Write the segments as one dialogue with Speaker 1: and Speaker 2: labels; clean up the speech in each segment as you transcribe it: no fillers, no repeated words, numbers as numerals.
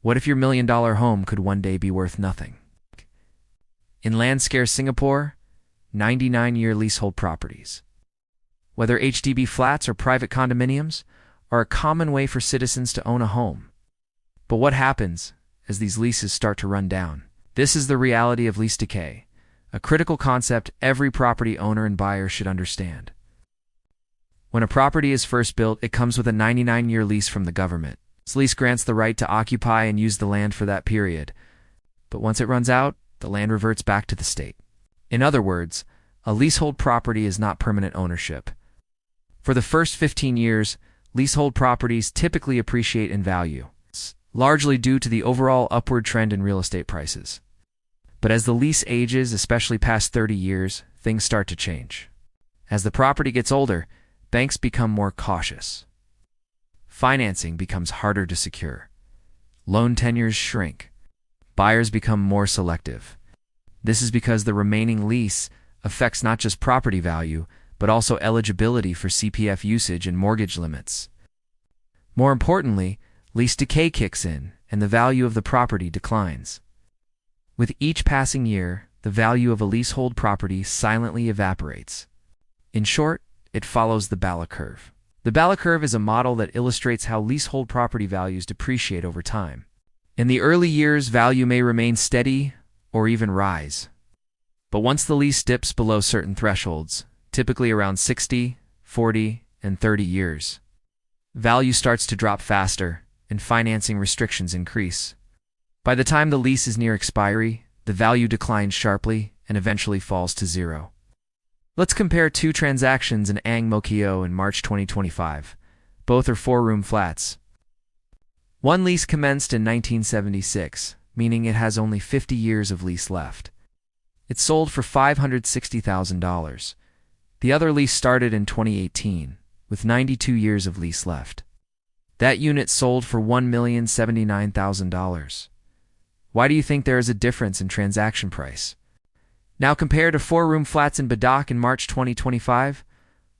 Speaker 1: What if your $1 million home could one day be worth nothing? In land-scarce Singapore, 99-year leasehold properties, whether HDB flats or private condominiums, are a common way for citizens to own a home. But what happens as these leases start to run down? This is the reality of lease decay, a critical concept every property owner and buyer should understand. When a property is first built, it comes with a 99-year lease from the government. This lease grants the right to occupy and use the land for that period. But once it runs out, the land reverts back to the state. In other words, a leasehold property is not permanent ownership. For the first 15 years, leasehold properties typically appreciate in value, largely due to the overall upward trend in real estate prices. But as the lease ages, especially past 30 years, things start to change. As the property gets older, banks become more cautious. Financing becomes harder to secure. Loan tenures shrink. Buyers become more selective. This is because the remaining lease affects not just property value, but also eligibility for CPF usage and mortgage limits. More importantly, lease decay kicks in, and the value of the property declines. With each passing year, the value of a leasehold property silently evaporates. In short, it follows the Bala curve. The Bala curve is a model that illustrates how leasehold property values depreciate over time. In the early years, value may remain steady or even rise. But once the lease dips below certain thresholds, typically around 60, 40, and 30 years, value starts to drop faster and financing restrictions increase. By the time the lease is near expiry, the value declines sharply and eventually falls to zero. Let's compare two transactions in Ang Mo Kio in March 2025. Both are 4-room flats. One lease commenced in 1976, meaning it has only 50 years of lease left. It sold for $560,000. The other lease started in 2018, with 92 years of lease left. That unit sold for $1,079,000. Why do you think there is a difference in transaction price? Now compare to 4-room flats in Badak in March 2025.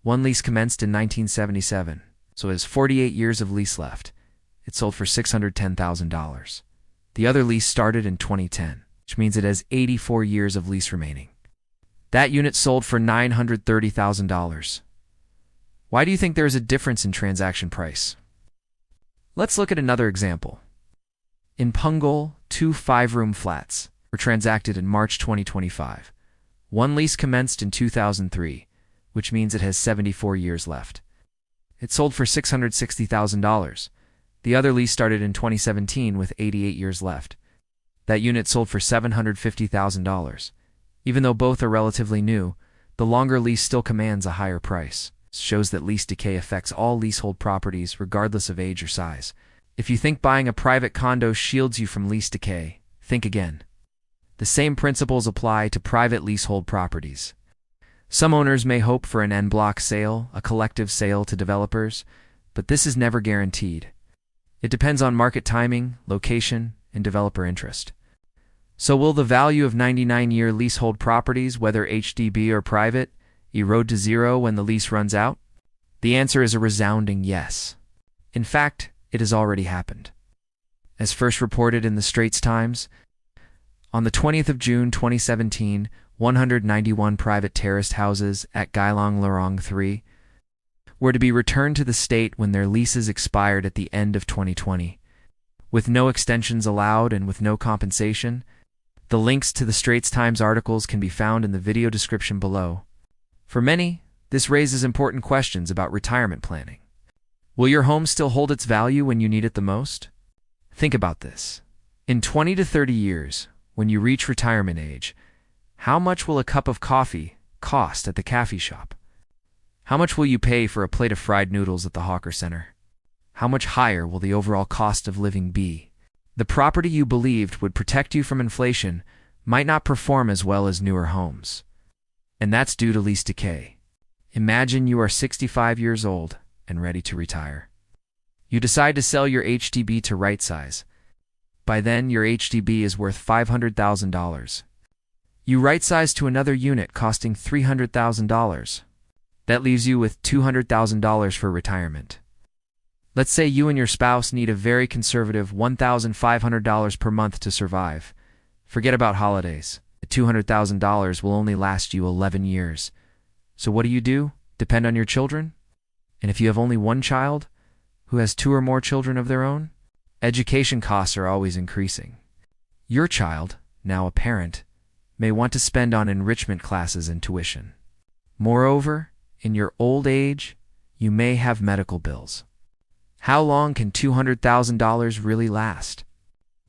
Speaker 1: One lease commenced in 1977, so it has 48 years of lease left. It sold for $610,000. The other lease started in 2010, which means it has 84 years of lease remaining. That unit sold for $930,000. Why do you think there is a difference in transaction price? Let's look at another example. In Punggol, 2 5-room flats were transacted in March 2025. One lease commenced in 2003, which means it has 74 years left. It sold for $660,000. The other lease started in 2017 with 88 years left. That unit sold for $750,000. Even though both are relatively new, the longer lease still commands a higher price. This shows that lease decay affects all leasehold properties regardless of age or size. If you think buying a private condo shields you from lease decay, think again. The same principles apply to private leasehold properties. Some owners may hope for an en bloc sale, a collective sale to developers, but this is never guaranteed. It depends on market timing, location, and developer interest. So will the value of 99-year leasehold properties, whether HDB or private, erode to zero when the lease runs out? The answer is a resounding yes. In fact, it has already happened. As first reported in the Straits Times, on the 20th of June 2017, 191 private terraced houses at Gailong Lorong 3 were to be returned to the state when their leases expired at the end of 2020. With no extensions allowed and with no compensation, the links to the Straits Times articles can be found in the video description below. For many, this raises important questions about retirement planning. Will your home still hold its value when you need it the most? Think about this. In 20 to 30 years, when you reach retirement age, how much will a cup of coffee cost at the cafe shop? How much will you pay for a plate of fried noodles at the hawker center? How much higher will the overall cost of living be? The property you believed would protect you from inflation might not perform as well as newer homes. And that's due to lease decay. Imagine you are 65 years old and ready to retire. You decide to sell your HDB to right size. By then, your HDB is worth $500,000. You right size to another unit costing $300,000. That leaves you with $200,000 for retirement. Let's say you and your spouse need a very conservative $1,500 per month to survive. Forget about holidays. The $200,000 will only last you 11 years. So what do? Depend on your children? And if you have only one child, who has two or more children of their own? Education costs are always increasing. Your child, now a parent, may want to spend on enrichment classes and tuition. Moreover, in your old age, you may have medical bills. How long can $200,000 really last?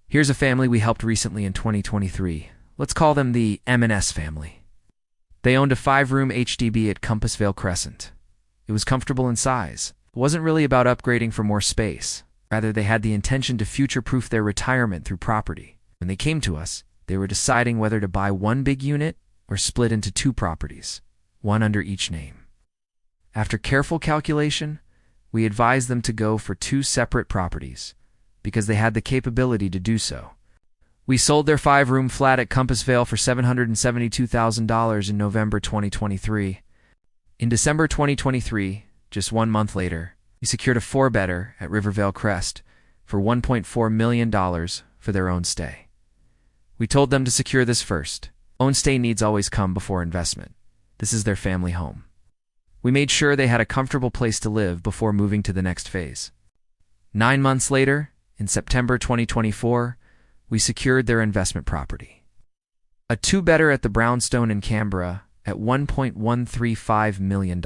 Speaker 1: Here's a family we helped recently in 2023. Let's call them the M&S family. They owned a 5-room HDB at Compassvale Crescent. It was comfortable in size. It wasn't really about upgrading for more space. Rather, they had the intention to future-proof their retirement through property. When they came to us, they were deciding whether to buy one big unit or split into 2 properties, one under each name. After careful calculation, we advised them to go for 2 separate properties because they had the capability to do so. We sold their 5-room flat at Compassvale for $772,000 in November 2023. In December 2023, just 1 month later, we secured a 4-bedder at Rivervale Crest for $1.4 million for their own stay. We told them to secure this first. Own stay needs always come before investment. This is their family home. We made sure they had a comfortable place to live before moving to the next phase. 9 months later, in September 2024, we secured their investment property. A 2-bedder at the Brownstone in Canberra at $1.135 million.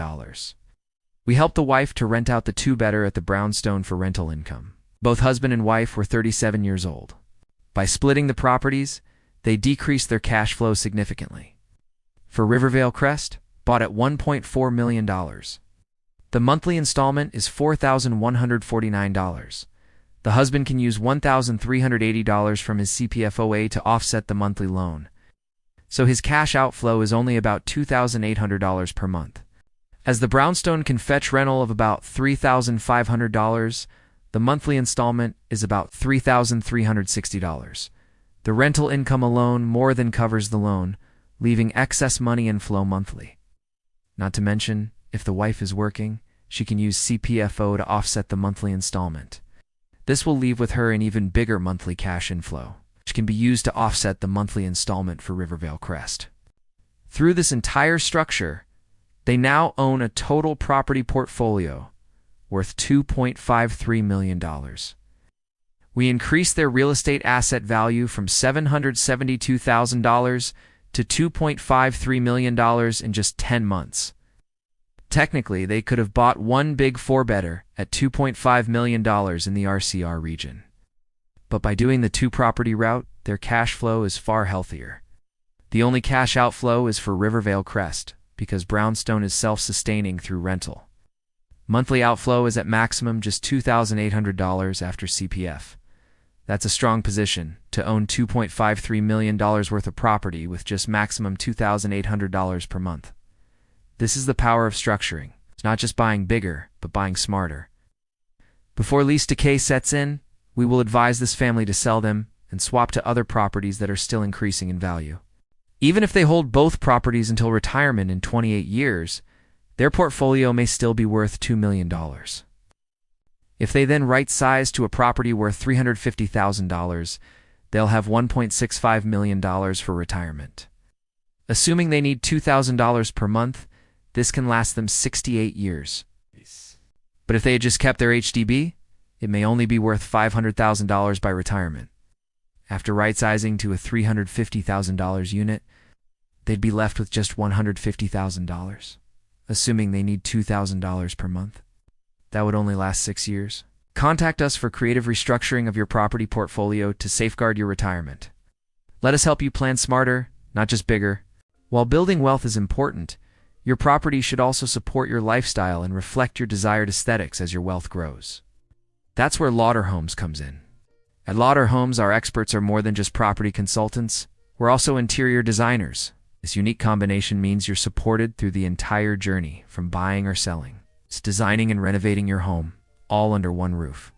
Speaker 1: We helped the wife to rent out the 2-bedder at the Brownstone for rental income. Both husband and wife were 37 years old. By splitting the properties, they decreased their cash flow significantly. For Rivervale Crest, bought at $1.4 million. The monthly installment is $4,149. The husband can use $1,380 from his CPFOA to offset the monthly loan. So his cash outflow is only about $2,800 per month. As the Brownstone can fetch rental of about $3,500, the monthly installment is about $3,360. The rental income alone more than covers the loan, leaving excess money in flow monthly. Not to mention, if the wife is working, she can use CPFO to offset the monthly installment. This will leave with her an even bigger monthly cash inflow, which can be used to offset the monthly installment for Rivervale Crest. Through this entire structure, they now own a total property portfolio worth $2.53 million. We increased their real estate asset value from $772,000 to $2.53 million in just 10 months. Technically, they could have bought one big 4-bedder at $2.5 million in the RCR region. But by doing the 2-property route, their cash flow is far healthier. The only cash outflow is for Rivervale Crest, because Brownstone is self-sustaining through rental. Monthly outflow is at maximum just $2,800 after CPF. That's a strong position, to own $2.53 million worth of property with just maximum $2,800 per month. This is the power of structuring. It's not just buying bigger, but buying smarter. Before lease decay sets in, we will advise this family to sell them and swap to other properties that are still increasing in value. Even if they hold both properties until retirement in 28 years, their portfolio may still be worth $2 million. If they then right-size to a property worth $350,000, they'll have $1.65 million for retirement. Assuming they need $2,000 per month, this can last them 68 years. But if they had just kept their HDB, it may only be worth $500,000 by retirement. After right-sizing to a $350,000 unit, they'd be left with just $150,000, assuming they need $2,000 per month. That would only last 6 years. Contact us for creative restructuring of your property portfolio to safeguard your retirement. Let us help you plan smarter, not just bigger. While building wealth is important, your property should also support your lifestyle and reflect your desired aesthetics as your wealth grows. That's where Lauder Homes comes in. At Lauder Homes, our experts are more than just property consultants. We're also interior designers. This unique combination means you're supported through the entire journey, from buying or selling. It's designing and renovating your home, all under one roof.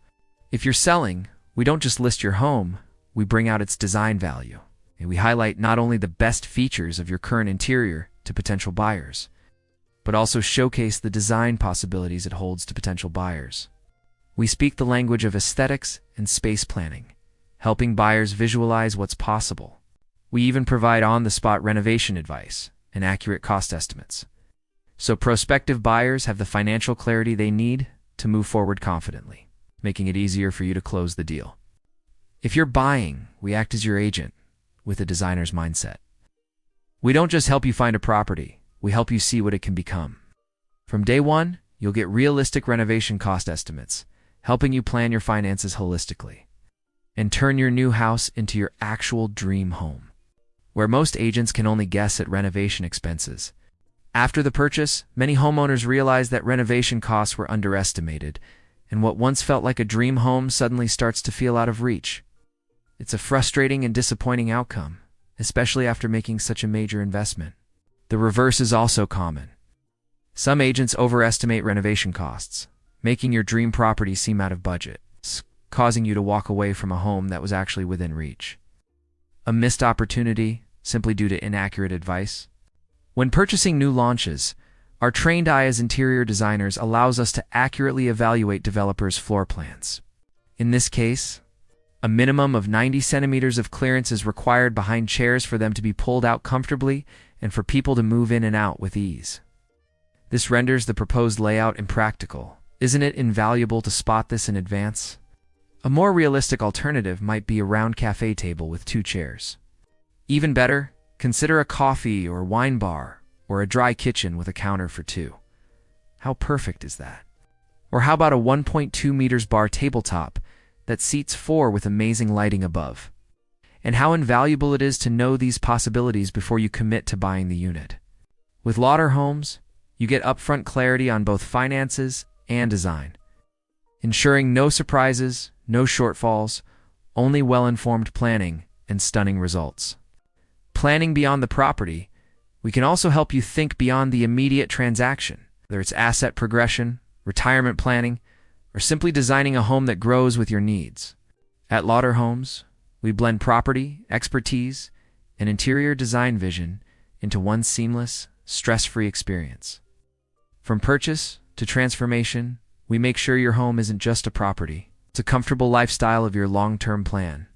Speaker 1: If you're selling, we don't just list your home, we bring out its design value. And we highlight not only the best features of your current interior to potential buyers, but also showcase the design possibilities it holds to potential buyers. We speak the language of aesthetics and space planning, helping buyers visualize what's possible. We even provide on-the-spot renovation advice and accurate cost estimates, so prospective buyers have the financial clarity they need to move forward confidently, making it easier for you to close the deal. If you're buying, we act as your agent with a designer's mindset. We don't just help you find a property, we help you see what it can become. From day one, you'll get realistic renovation cost estimates, helping you plan your finances holistically and turn your new house into your actual dream home. Where most agents can only guess at renovation expenses, after the purchase, many homeowners realize that renovation costs were underestimated, and what once felt like a dream home suddenly starts to feel out of reach. It's a frustrating and disappointing outcome, especially after making such a major investment. The reverse is also common. Some agents overestimate renovation costs, making your dream property seem out of budget, causing you to walk away from a home that was actually within reach. A missed opportunity simply due to inaccurate advice. When purchasing new launches, our trained eye as interior designers allows us to accurately evaluate developers' floor plans. In this case, a minimum of 90 centimeters of clearance is required behind chairs for them to be pulled out comfortably and for people to move in and out with ease. This renders the proposed layout impractical. Isn't it invaluable to spot this in advance? A more realistic alternative might be a round cafe table with 2 chairs. Even better, consider a coffee or wine bar or a dry kitchen with a counter for 2. How perfect is that? Or how about a 1.2 meters bar tabletop that seats 4 with amazing lighting above? And how invaluable it is to know these possibilities before you commit to buying the unit. With Lauder Homes, you get upfront clarity on both finances and design, ensuring no surprises, no shortfalls, only well-informed planning and stunning results. Planning beyond the property, we can also help you think beyond the immediate transaction, whether it's asset progression, retirement planning, or simply designing a home that grows with your needs. At Lauder Homes, we blend property, expertise, and interior design vision into one seamless, stress-free experience. From purchase to transformation, we make sure your home isn't just a property, it's a comfortable lifestyle of your long-term plan.